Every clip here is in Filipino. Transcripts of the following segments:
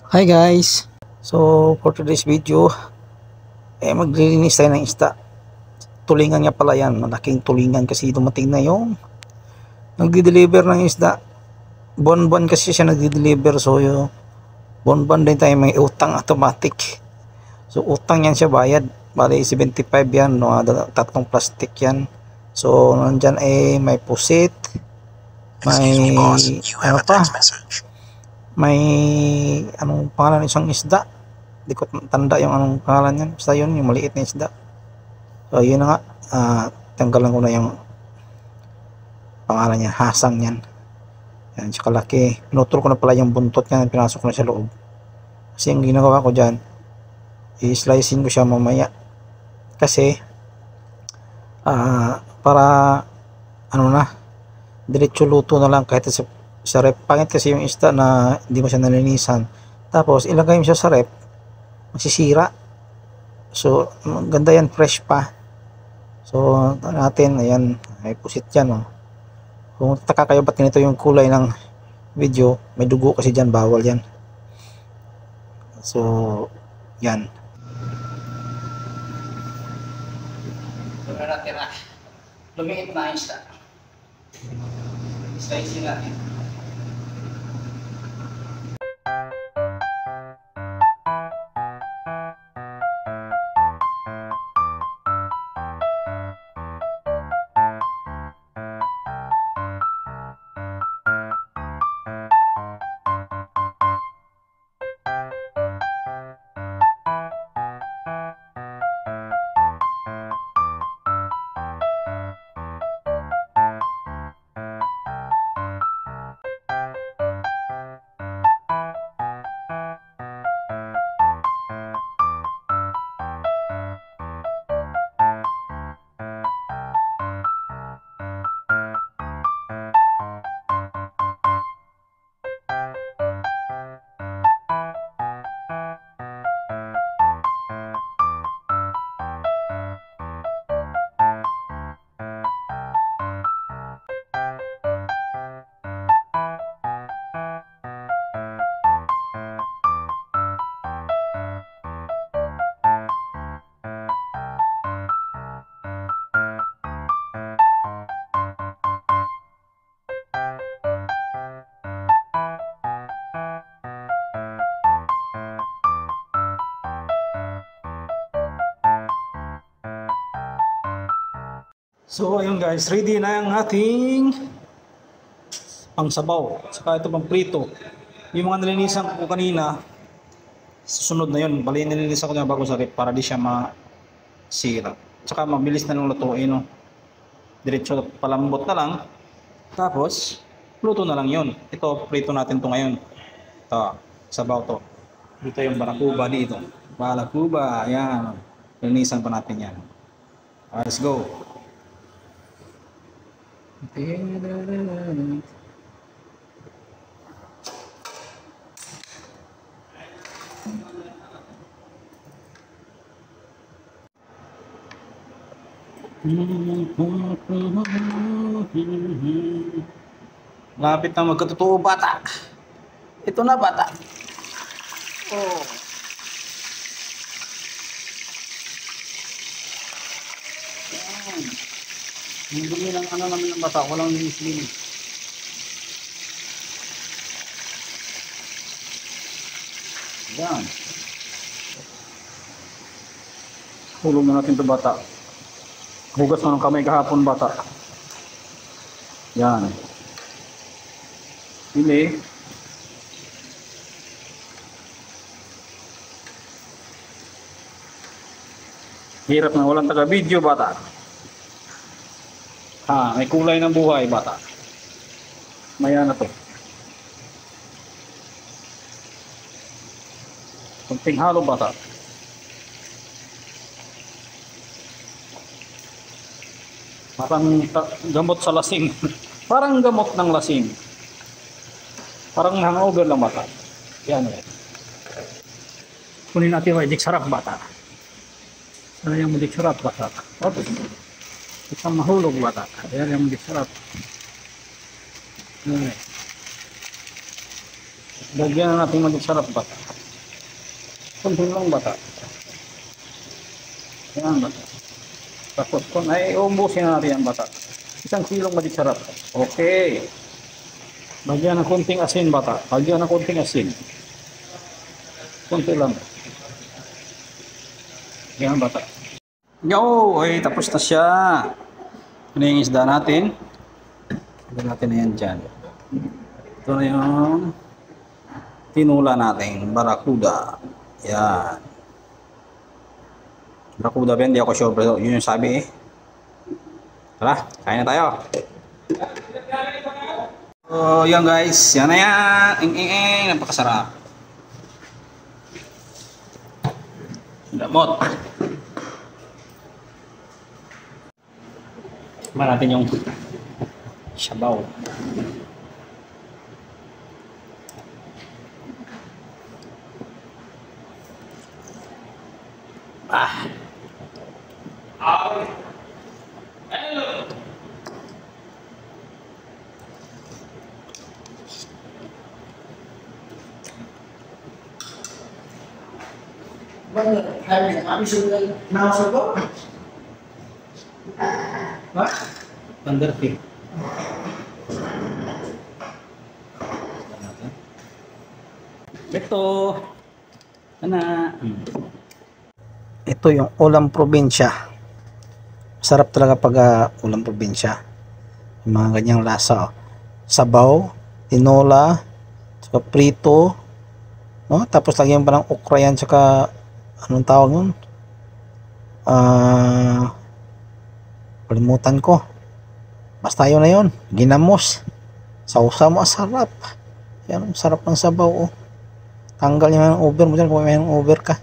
Hi guys! So for today's video, maglilinis tayo ng isda. Tulingan niya pala yan, malaking tulingan kasi dumating na yung nagdi-deliver ng isda. Buwan-buwan kasi siya nagdi-deliver, so yung buwan-buwan din tayo may utang automatic. So utang yan siya bayad, bali 75 yan, no, tatlong plastic yan. So nandyan may pusit, may ano pa, may anong pangalan isang isda, di ko tanda yung anong pangalan yan, basta yun yung maliit na isda. So yun na nga, tanggalan ko na yung pangalan niya, hasang yan. Yan, tsaka laki, pinutol ko na pala yung buntot niya, pinasok ko na sa loob. Kasi yung ginagawa ko dyan, i-slicing ko siya mamaya kasi para ano na, diretso luto na lang kahit sa rep. Pangit kasi yung isda na hindi mo siya nalinisan, tapos ilagay mo siya sa rep, masisira. So ganda yan, fresh pa. So natin, ayan, may pusit yan, oh. Kung taka kayo ba't ganito yung kulay ng video, may dugo kasi dyan, bawal yan. So yan, lumiit na isda, slicing natin. So ayun guys, ready na ang ating pangsabaw, saka ito pang prito. Yung mga nilinisan ko kanina, susunod na yun, bali nilinisan ko na bago sa rep para di siya masira. Saka mabilis na lang lutuin, no? Diretso palambot na lang, tapos luto na lang yun. Ito, prito natin to ngayon. Ito, sabaw to. Dito yung barakuba dito. Barakuba, ayan. Linisan pa natin yan. Let's go. Lapit na magkatotoo, bata. Ito na, bata. Oh. Yung dumi ng ano namin ng bata, walang linis-linis. Yan. Hulog na natin ito, bata. Hugas mo ng kamay kahapon, bata. Yan. Pili. Hirap na walang taga-video, bata. May kulay ng buhay, bata. Maya na to. Kunting halo, bata. Parang gamot sa lasing. Parang gamot ng lasing. Parang hangover lang, bata. Yan. Kunin natin yung magic sarap, bata. Sana yung magic sarap, bata. Okay. Isang mahulog, bata. Ayan yung magic sarap. Lagyan na natin magic sarap, bata. Kunti lang bata. Yan bata. Tapos kung ay uumbusin natin yan bata. 1 kilong madik sarap. Okay. Lagyan ng kunting asin bata. Lagyan ng kunting asin. Kunti lang. Yan bata. Yo! Ay, tapos na siya. Ano yung isda natin? Lagyan natin na yan dyan. Ito na yung tinula natin. Barakuda. Yan. Barakuda ba? Hindi ako sure. Pero yun yung sabi eh. Tara, kain na tayo. So, yan guys. Yan na yan. Napakasarap. Damot. Tignan natin yung sabaw. Kami sudah nausap ko? What? Panderti. Ito. Ito yung ulam probinsya. Sarap talaga pag ulam probinsya. Yung mga ganyang lasa. Oh. Sabaw, tinola, saka prito, no? Tapos lagyan pa ng okra yan, saka anong tawag nun? Kalimutan ko. Basta yun na yun. Ginamos. Sausa mo, sarap. Yan, sarap ng sabaw. Oh. Tanggal niya ng over mo dyan kung may over ka.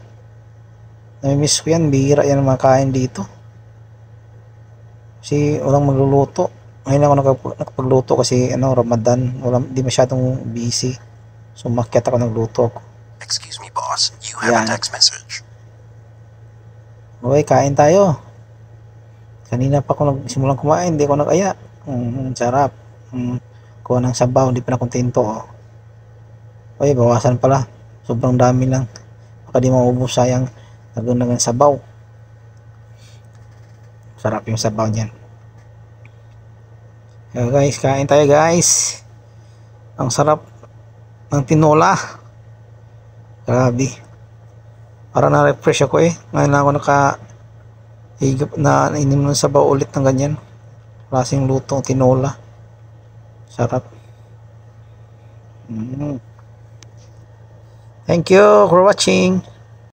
Namimiss ko yan. Bihira yan makain dito. Kasi walang magluluto. Ngayon ako nakapagluto kasi Ramadan. Di masyadong busy. So makiat ako nagluto ako. Excuse me, boss. You have a text message. Okay, kain tayo. Kanina pa ako nagsimulang kumain, hindi ako nag-aya. Sarap. Kuha ng sabaw, hindi pa na kontento. Oh. Okay, bawasan pala. Sobrang dami lang. Baka di maubos, sayang. Nagunagan sabaw. Sarap yung sabaw niyan. Okay, guys, kain tayo guys. Ang sarap ng tinola. Grabe. Para na-refresh ako eh. Ngayon na ako higop na inim ng sabaw ulit ng ganyan. Klaseng lutong tinola. Sarap. Thank you for watching.